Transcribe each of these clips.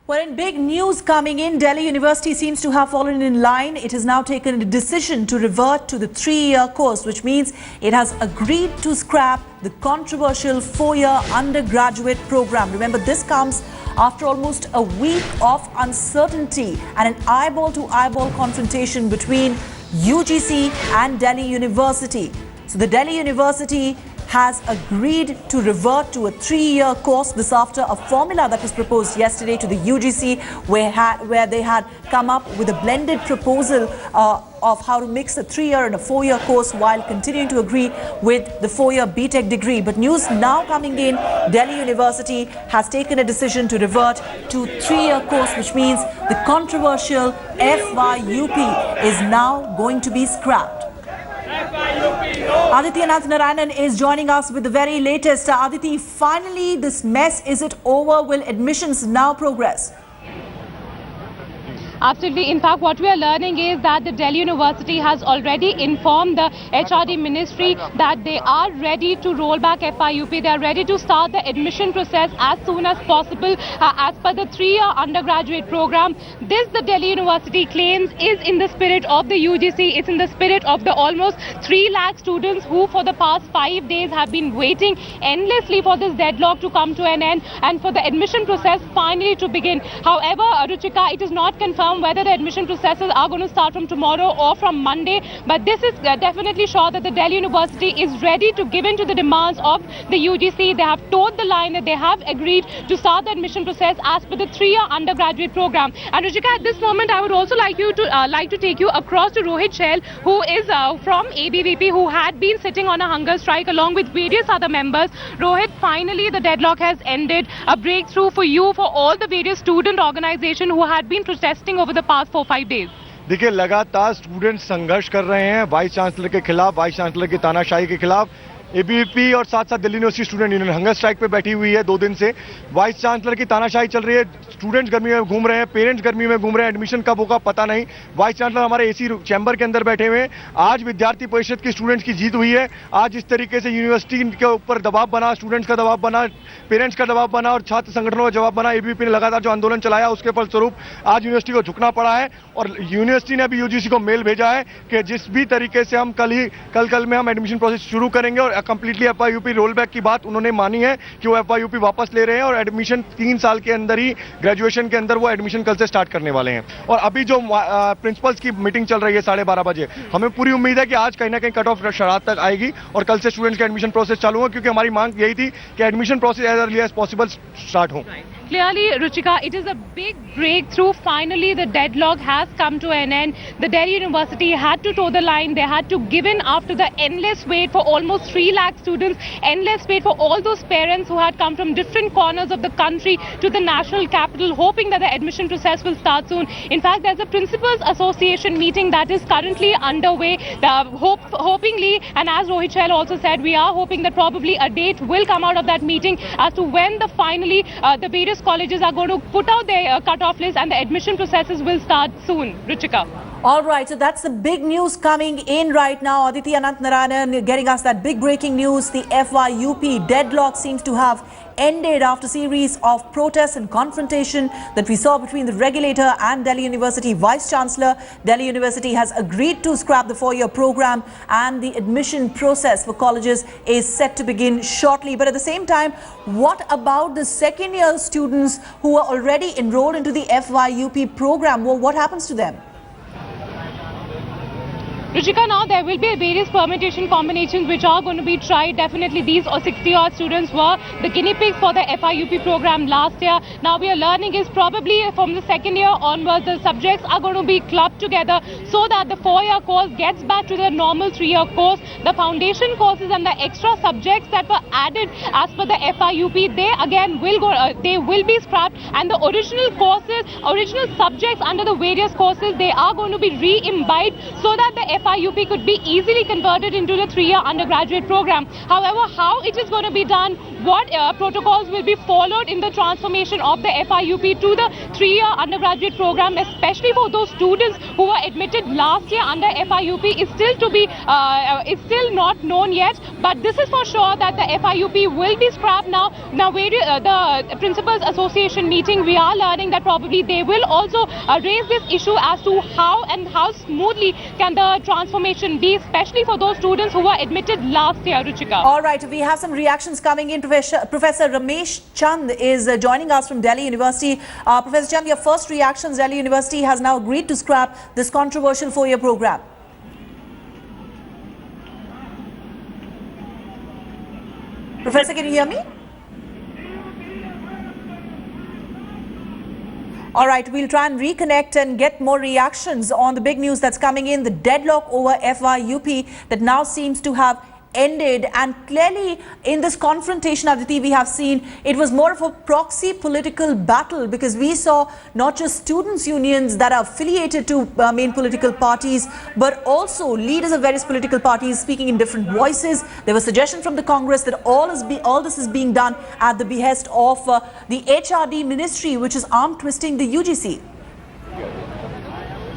Well, in big news coming in, Delhi University seems to have fallen in line. It has now taken a decision to revert to the 3-year course, which means it has agreed to scrap the controversial 4-year undergraduate program. Remember, this comes after almost a week of uncertainty and an eyeball-to-eyeball confrontation between UGC and Delhi University. So the Delhi University has agreed to revert to a 3-year course. This after a formula that was proposed yesterday to the UGC where they had come up with a blended proposal of how to mix a 3-year and a 4-year course while continuing to agree with the 4-year BTech degree. But news now coming in, Delhi University has taken a decision to revert to 3-year course, which means the controversial FYUP is now going to be scrapped. Aditi Ananth Narayanan is joining us with the very latest. Aditi, finally this mess, is it over? Will admissions now progress? Absolutely. In fact, what we are learning is that the Delhi University has already informed the HRD Ministry that they are ready to roll back FYUP. They are ready to start the admission process as soon as possible as per the 3-year undergraduate program. This, the Delhi University claims, is in the spirit of the UGC. It's in the spirit of the almost 3 lakh students who for the past 5 days have been waiting endlessly for this deadlock to come to an end and for the admission process finally to begin. However, Ruchika, it is not confirmed whether the admission processes are going to start from tomorrow or from Monday, but this is definitely sure that the Delhi University is ready to give in to the demands of the UGC. They have toed the line that they have agreed to start the admission process as per the 3-year undergraduate program. And Ruchika, at this moment, I would also like to take you across to Rohit Shell, who is from ABVP, who had been sitting on a hunger strike along with various other members. Rohit, finally the deadlock has ended. A breakthrough for you, for all the various student organizations who had been protesting over the past 4-5 days. देखिए, लगातार student संघर्ष कर रहे हैं vice chancellor के खिलाफ, vice chancellor की तानाशाही के खिलाफ। एबीवीपी और साथ साथ Delhi university student union hunger strike पे बैठी हुई है 2 दिन से। वाइस चांसलर की तानाशाही चल रही है, स्टूडेंट्स गर्मी में घूम रहे हैं, पेरेंट्स गर्मी में घूम रहे हैं, एडमिशन कब होगा पता नहीं। वाइस चांसलर हमारे एसी चैम्बर के अंदर बैठे हुए हैं। आज विद्यार्थी परिषद की स्टूडेंट्स की जीत हुई है। आज इस तरीके से यूनिवर्सिटी के ऊपर दबाव बना, स्टूडेंट्स का दबाव बना, पेरेंट्स का दबाव बना और छात्र संगठनों का जवाब बना। एबीवीपी ने लगातार जो आंदोलन चलाया उसके फलस्वरूप आज यूनिवर्सिटी को झुकना पड़ा है और यूनिवर्सिटी ने अभी यूजीसी को मेल भेजा है कि जिस भी तरीके से हम कल में हम एडमिशन प्रोसेस शुरू करेंगे और कंप्लीटली एफवाईयूपी रोल बैक की बात उन्होंने मानी है कि वो एफवाईयूपी वापस ले रहे हैं और एडमिशन 3 साल के अंदर ही ग्रेजुएशन के अंदर वो एडमिशन कल से स्टार्ट करने वाले हैं। और अभी जो प्रिंसिपल्स की मीटिंग चल रही है 12:30 बजे, हमें पूरी उम्मीद है कि आज कहीं ना कहीं कट ऑफ शराब तक आएगी और कल से स्टूडेंट्स का एडमिशन प्रोसेस चालू होगा, क्योंकि हमारी मांग यही थी कि admission process as early as possible start हो। Clearly, Ruchika, it is a big breakthrough. Finally, the deadlock has come to an end. The Delhi University had to toe the line. They had to give in after the endless wait for almost 3 lakh students, endless wait for all those parents who had come from different corners of the country to the national capital, hoping that the admission process will start soon. In fact, there's a Principals Association meeting that is currently underway. Hopingly, and as Rohit Shell also said, we are hoping that probably a date will come out of that meeting as to when the various colleges are going to put out their cut-off list and the admission processes will start soon. Ruchika. All right, so that's the big news coming in right now. Aditi Ananth Narayanan getting us that big breaking news. The FYUP deadlock seems to have ended after a series of protests and confrontation that we saw between the regulator and Delhi University Vice Chancellor. Delhi University has agreed to scrap the 4-year program and the admission process for colleges is set to begin shortly. But at the same time, what about the second-year students who are already enrolled into the FYUP program? Well, what happens to them? Ruchika, now there will be various permutation combinations which are going to be tried. Definitely these 60-odd students were the guinea pigs for the FYUP program last year. Now we are learning is probably from the second year onwards the subjects are going to be clubbed together so that the 4-year course gets back to the normal 3-year course. The foundation courses and the extra subjects that were added as per the FYUP, they again will go, they will be scrapped, and the original courses, original subjects under the various courses, they are going to be re-imbibed so that the FIUP could be easily converted into the 3-year undergraduate program. However, how it is going to be done, what protocols will be followed in the transformation of the FIUP to the 3-year undergraduate program, especially for those students who were admitted last year under FIUP, is still not known yet. But this is for sure that the FIUP will be scrapped now. Now, the Principals Association meeting, we are learning that probably they will also raise this issue as to how smoothly can the transformation be, especially for those students who were admitted last year, Ruchika. All right, we have some reactions coming in. Professor Ramesh Chand is joining us from Delhi University. Professor Chand, your first reactions: Delhi University has now agreed to scrap this controversial 4-year program. Professor, can you hear me? All right, we'll try and reconnect and get more reactions on the big news that's coming in, the deadlock over FIUP that now seems to have ended. And clearly in this confrontation, Aditi, we have seen it was more of a proxy political battle, because we saw not just students' unions that are affiliated to main political parties, but also leaders of various political parties speaking in different voices. There was suggestion from the Congress that all this is being done at the behest of the HRD ministry, which is arm twisting the UGC.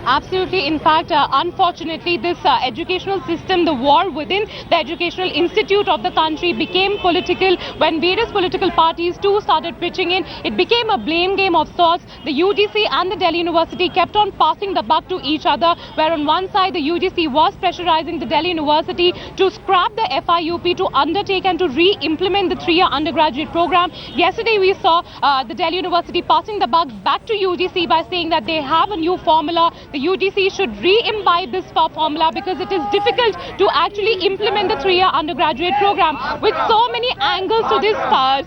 Absolutely. In fact, unfortunately, this educational system, the war within the educational institute of the country became political when various political parties too started pitching in. It became a blame game of sorts. The UGC and the Delhi University kept on passing the buck to each other, where on one side the UGC was pressurizing the Delhi University to scrap the FIUP, to undertake and to re-implement the 3-year undergraduate program. Yesterday we saw the Delhi University passing the buck back to UGC by saying that they have a new formula. The UGC should re-imbibe this formula because it is difficult to actually implement the 3-year undergraduate program. With so many angles to this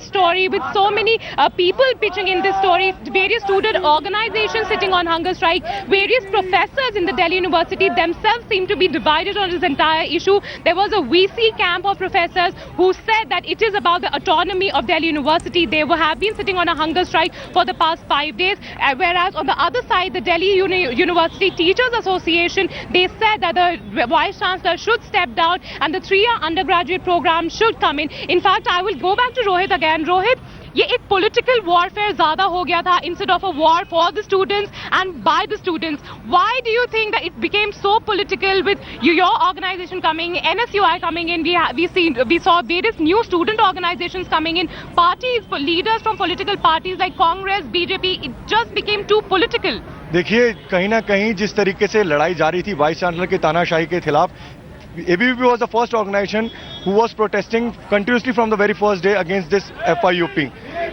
story, with so many people pitching in this story, various student organizations sitting on hunger strike, various professors in the Delhi University themselves seem to be divided on this entire issue. There was a VC camp of professors who said that it is about the autonomy of Delhi University. They have been sitting on a hunger strike for the past 5 days, whereas on the other side, the Delhi University Teachers Association, they said that the Vice Chancellor should step down and the 3-year undergraduate program should come in. In fact, I will go back to Rohit again. Rohit, ये एक political warfare ज़्यादा हो गया था instead of a war for the students and by the students. Why do you think that it became so political with your organization coming, NSUI coming in? We saw various new student organizations coming in, parties, leaders from political parties like Congress, BJP. It just became too political. देखिए, कहीं ना कहीं जिस तरीके से लड़ाई जारी थी वाइस चांसलर की तानाशाही के खिलाफ, ABVP was the first organization who was protesting continuously from the very first day against this FIUP.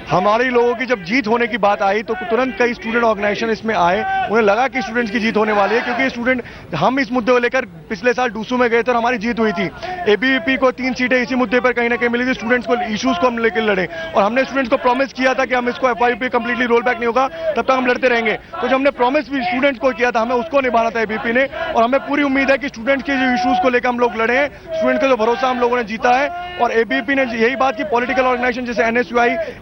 हमारे लोगों की जब जीत होने की बात आई तो तुरंत कई स्टूडेंट ऑर्गेनाइजेशन इसमें आए. उन्हें लगा कि स्टूडेंट्स की जीत होने वाली है, क्योंकि स्टूडेंट, हम इस मुद्दे को लेकर पिछले साल डूसू में गए थे और हमारी जीत हुई थी. ABVP को 3 सीटें इसी मुद्दे पर कहीं ना कहीं मिली थी. स्टूडेंट्स को इश्यूज को हम लेकर लड़े और हमने स्टूडेंट्स को प्रॉमिस किया था कि हम इसको FIUP कंप्लीटली रोल बैक नहीं होगा तब तक हम लड़ते रहेंगे. तो जो हमने प्रॉमिस भी स्टूडेंट्स को किया था, हमें उसको निभाना था ABVP ने, और हमें पूरी उम्मीद है कि स्टूडेंट्स के जो इश्यूज को लेकर हम लोग लड़े हैं, स्टूडेंट का जो भरोसा हम लोगों ने जीता है. और ABVP ने यही बात की, पॉलिटिकल ऑर्गेनाइजेशन जैसे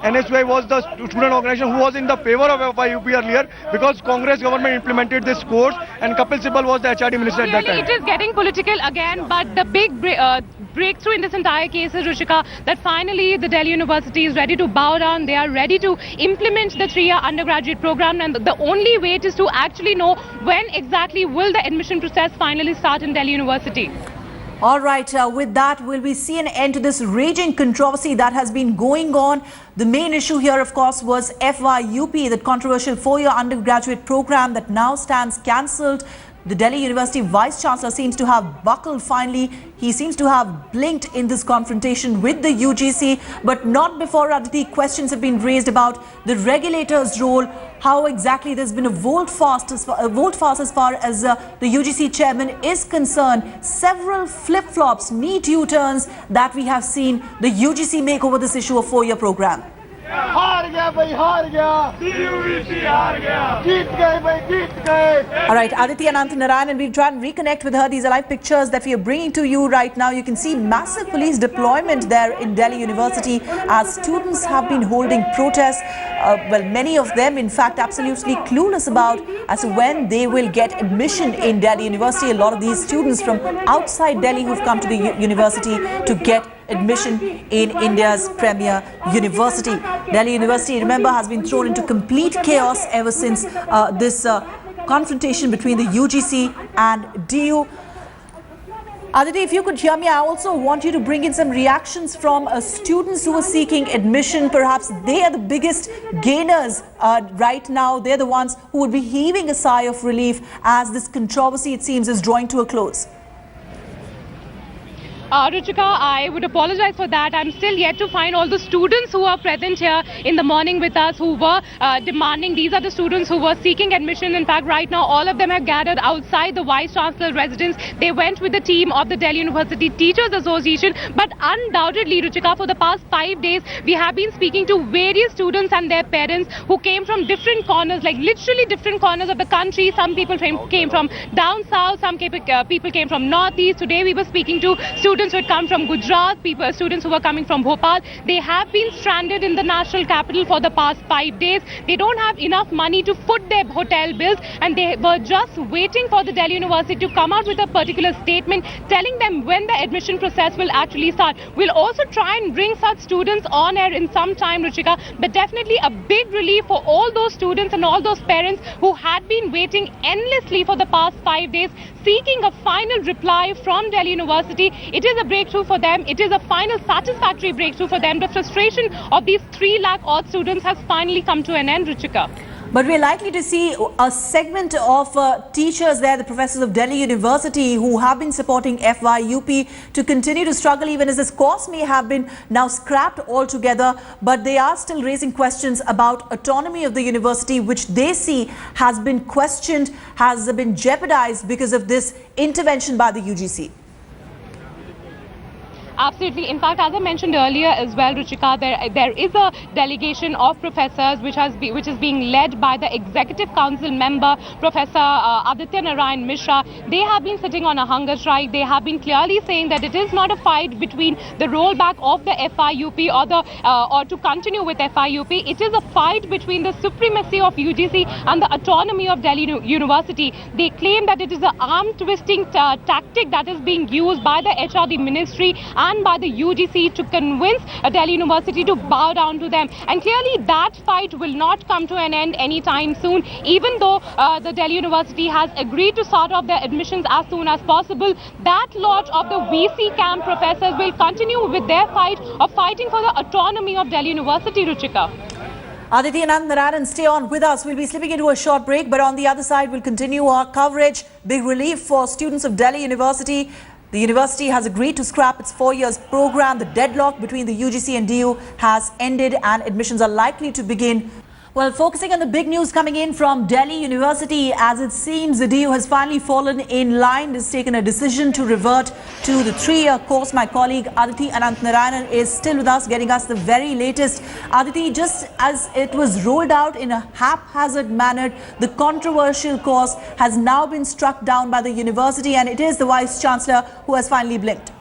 NSUI was the student organization who was in the favor of FIUP earlier because Congress government implemented this course and Kapil Sibal was the HRD minister at that time. It is getting political again, but the big breakthrough in this entire case is, Ruchika, that finally the Delhi University is ready to bow down. They are ready to implement the 3-year undergraduate program, and the only wait is to actually know when exactly will the admission process finally start in Delhi University. All right, with that, will we see an end to this raging controversy that has been going on? The main issue here, of course, was FIUP, that controversial 4-year undergraduate program that now stands cancelled. The Delhi University Vice Chancellor seems to have buckled finally. He seems to have blinked in this confrontation with the UGC, but not before, Aditi. Questions have been raised about the regulator's role, how exactly there's been a volte-face as far as the UGC chairman is concerned. Several flip-flops, neat U-turns that we have seen the UGC make over this issue of 4-year program. हार गया भाई, हार गया, हार गया, जीत गए भाई, जीत गए. All right, Aditi Ananth Narayan, and we'll try and reconnect with her. These are live pictures that we are bringing to you right now. You can see massive police deployment there in Delhi University as students have been holding protests. Well, many of them, in fact, absolutely clueless about as to when they will get admission in Delhi University. A lot of these students from outside Delhi who've come to the university to get admission in India's premier university. Delhi University, remember, has been thrown into complete chaos ever since this confrontation between the UGC and DU. Aditi, if you could hear me, I also want you to bring in some reactions from students who are seeking admission. Perhaps they are the biggest gainers right now. They're the ones who would be heaving a sigh of relief as this controversy, it seems, is drawing to a close. Ruchika, I would apologize for that. I'm still yet to find all the students who are present here in the morning with us who were demanding. These are the students who were seeking admission. In fact, right now, all of them have gathered outside the Vice Chancellor residence. They went with the team of the Delhi University Teachers Association. But undoubtedly, Ruchika, for the past 5 days, we have been speaking to various students and their parents who came from different corners, like literally different corners of the country. Some people came from down south, some people came from northeast. Today, we were speaking to students who had come from Gujarat, students who were coming from Bhopal. They have been stranded in the national capital for the past 5 days. They don't have enough money to foot their hotel bills, and they were just waiting for the Delhi University to come out with a particular statement telling them when the admission process will actually start. We'll also try and bring such students on air in some time, Ruchika, but definitely a big relief for all those students and all those parents who had been waiting endlessly for the past 5 days, seeking a final reply from Delhi University. It is a breakthrough for them. It is a final satisfactory breakthrough for them. The frustration of these 3 lakh odd students has finally come to an end, Ruchika. But we're likely to see a segment of teachers there, the professors of Delhi University, who have been supporting FYUP to continue to struggle, even as this course may have been now scrapped altogether. But they are still raising questions about autonomy of the university, which they see has been questioned, has been jeopardized because of this intervention by the UGC. Absolutely. In fact, as I mentioned earlier as well, Ruchika, there is a delegation of professors which is being led by the Executive Council member, Professor Aditya Narayan Mishra. They have been sitting on a hunger strike. They have been clearly saying that it is not a fight between the rollback of the FYUP or to continue with FYUP. It is a fight between the supremacy of UGC and the autonomy of Delhi University. They claim that it is an arm-twisting tactic that is being used by the HRD ministry and by the UGC to convince Delhi University to bow down to them. And clearly that fight will not come to an end anytime soon, even though the Delhi University has agreed to start off their admissions as soon as possible. That lot of the VC camp professors will continue with their fight of fighting for the autonomy of Delhi University, Ruchika. Aditi Ananth Narayan, stay on with us. We'll be slipping into a short break, but on the other side, we'll continue our coverage. Big relief for students of Delhi University. The university has agreed to scrap its 4 years program. The deadlock between the UGC and DU has ended and admissions are likely to begin. Well, focusing on the big news coming in from Delhi University, as it seems the DU has finally fallen in line. It has taken a decision to revert to the 3-year course. My colleague Aditi Ananth Narayan is still with us, getting us the very latest. Aditi, just as it was rolled out in a haphazard manner, the controversial course has now been struck down by the university, and it is the Vice Chancellor who has finally blinked.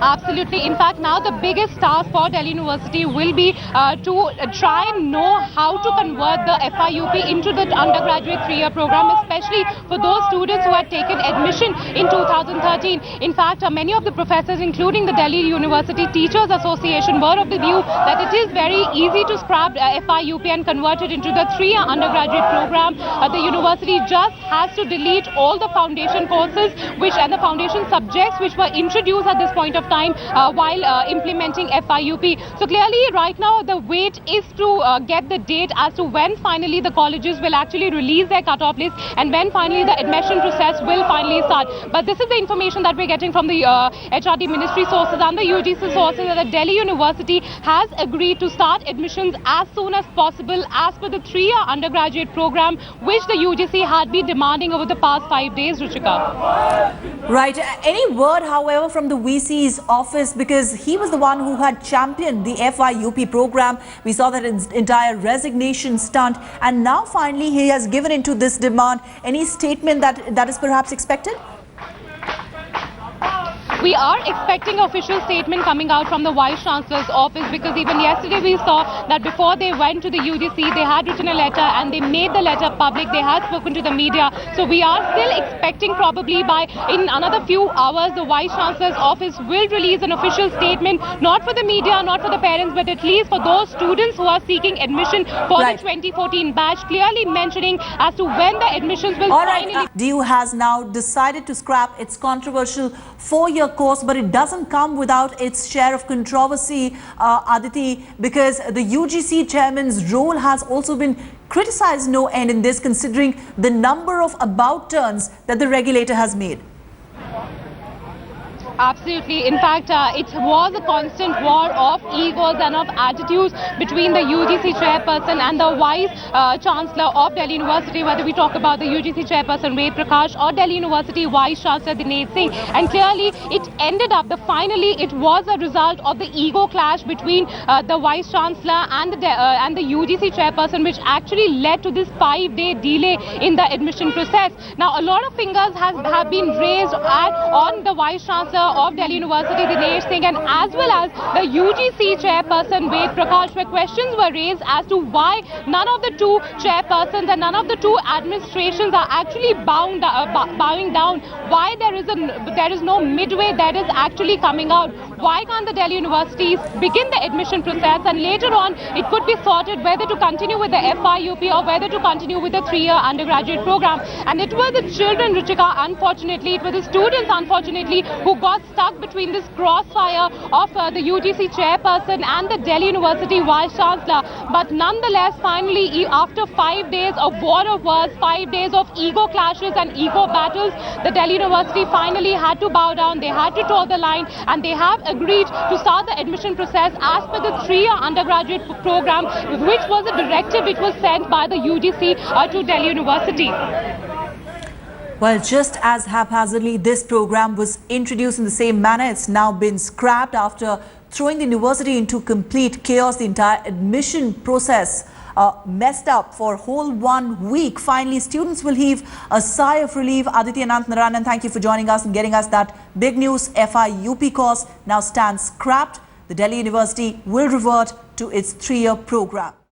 Absolutely. In fact, now the biggest task for Delhi University will be to try and know how to convert the FYUP into the undergraduate 3-year program, especially for those students who had taken admission in 2013. In fact, many of the professors, including the Delhi University Teachers Association, were of the view that it is very easy to scrap FYUP and convert it into the 3-year undergraduate program. The university just has to delete all the foundation courses and the foundation subjects which were introduced at this point of time while implementing FYUP. So clearly right now the wait is to get the date as to when finally the colleges will actually release their cutoff list and when finally the admission process will finally start. But this is the information that we're getting from the HRD ministry sources and the UGC sources, that the Delhi University has agreed to start admissions as soon as possible as per the 3-year undergraduate program which the UGC had been demanding over the past 5 days, Ruchika. Right. Any word, however, from the VCs of office because he was the one who had championed the FIUP program. We saw that entire resignation stunt, and now finally he has given into this demand. Any statement that is perhaps expected? We are expecting official statement coming out from the Vice Chancellor's office, because even yesterday we saw that before they went to the UGC, they had written a letter and they made the letter public. They had spoken to the media. So we are still expecting probably in another few hours, the Vice Chancellor's office will release an official statement, not for the media, not for the parents, but at least for those students who are seeking admission for the 2014 batch, clearly mentioning as to when the admissions will finally... DU has now decided to scrap its controversial 4-year course, but it doesn't come without its share of controversy, Aditi, because the UGC chairman's role has also been criticized no end in this, considering the number of about turns that the regulator has made. Absolutely. In fact, it was a constant war of egos and of attitudes between the UGC chairperson and the Vice Chancellor of Delhi University, whether we talk about the UGC chairperson Ved Prakash or Delhi University Vice Chancellor Dinesh Singh. And clearly, it ended up, finally, it was a result of the ego clash between the Vice Chancellor and the UGC chairperson, which actually led to this 5-day delay in the admission process. Now, a lot of fingers have been raised on the Vice Chancellor of Delhi University Dinesh Singh, and as well as the UGC chairperson Ved Prakash, where questions were raised as to why none of the two chairpersons and none of the two administrations are actually bowing down, why there is no midway that is actually coming out. Why can't the Delhi universities begin the admission process, and later on it could be sorted whether to continue with the FIUP or whether to continue with the 3-year undergraduate program. And it were the children, Ruchika, unfortunately, it were the students, unfortunately, who got stuck between this crossfire of the UGC chairperson and the Delhi University Vice Chancellor. But nonetheless, finally, after 5 days of war of words, 5 days of ego clashes and ego battles, the Delhi University finally had to bow down. They had to toe the line, and they have agreed to start the admission process as per the 3-year undergraduate program, which was a directive which was sent by the UGC to Delhi University. Well, just as haphazardly this program was introduced in the same manner, it's now been scrapped after throwing the university into complete chaos. The entire admission process messed up for a whole 1 week. Finally, students will heave a sigh of relief. Aditi Anantnarayanan, thank you for joining us and getting us that big news. FIUP course now stands scrapped. The Delhi University will revert to its 3-year program.